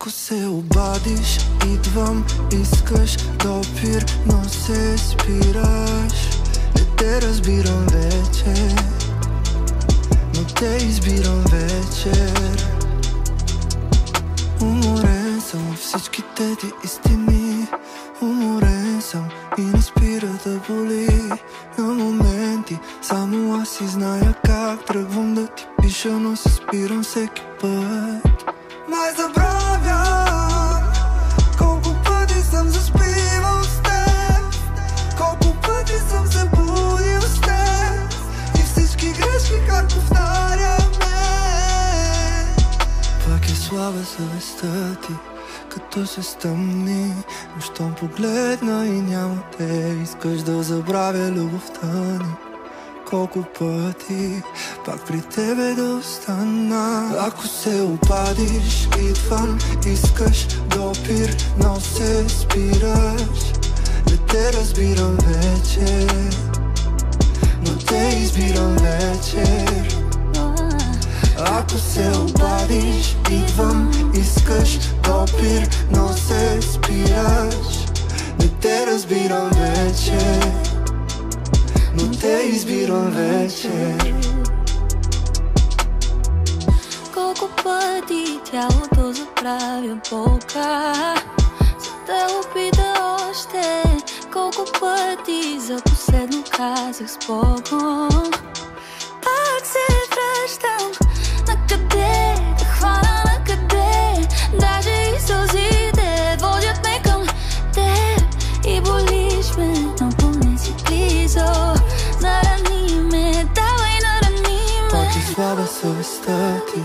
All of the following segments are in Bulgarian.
Ако се обадиш, идвам, искаш допир, но се спираш. Не те разбирам вече, но те избирам вечер. Уморен съм от всичките ти истини, уморен съм и не спира да боли. На моменти само аз си зная как тръгвам да ти пиша, но се спирам всеки път. Май забравям колко пъти съм заспивал с теб, колко пъти съм се будил с теб и всички грешки как повтаряме. Пак е слаба съвестта ти, като се стъмни, но щом погледна и няма те, искаш да забравя любовта ни. Колко пъти пак при тебе да остана. Ако се обадиш, идвам, искаш допир, но се спираш. Не те разбирам вече, но те избирам вечер. Ако се обадиш, идвам, искаш допир, но се спираш. Не те разбирам вече, но те избирам вечер. Колко пъти тялото заправя болка, за да опита още. Колко пъти за последно казах с Богом. Пак се връщам, накъде да хвана, накъде. Даже и сълзите водят ме към теб и болиш ме, но поне си близо. Нарани ме, давай нарани ме. Пак е слаба съвестта ти,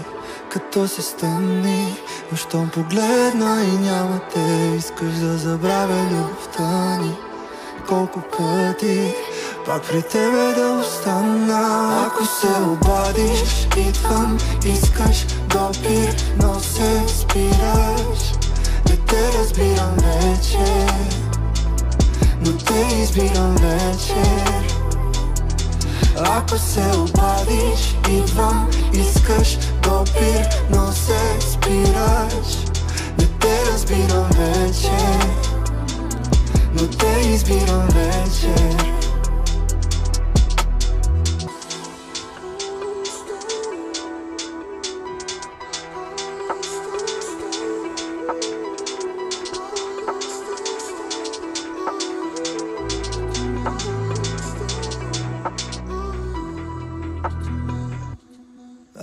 като се стъмни, но щом погледна и няма те, искаш да забравя любовта ни. Колко пъти пак при тебе да остана. Ако се обадиш, идвам, искаш допир, но се спираш. Не те разбирам вече, но те избирам вечер. Ако се обадиш, идвам, искаш допир, но се спираш. Не те разбирам вече, но те избирам вечер.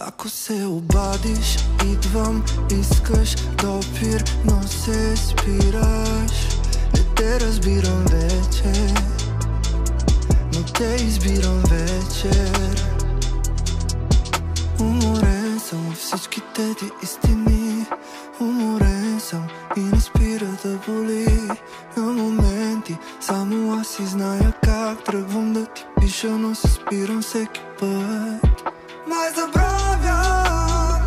Ако се обадиш, идвам, искаш допир, но се спираш. Не те разбирам вече, но те избирам вечер. Уморен съм от всичките ти истини, уморен съм и не спира да боли. На моменти само аз си зная как тръгвам да ти пиша, но се спирам всеки път. Май забравям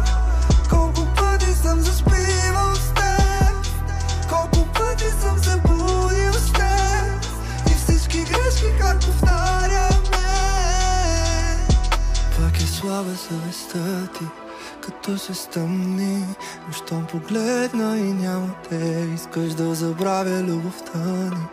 колко пъти съм заспивал с теб, колко пъти съм се будил с теб и всички грешки как повтаряме. Пак е слаба съвестта ти, като се стъмни, но щом погледна и няма те, искаш да забравя любовта ни.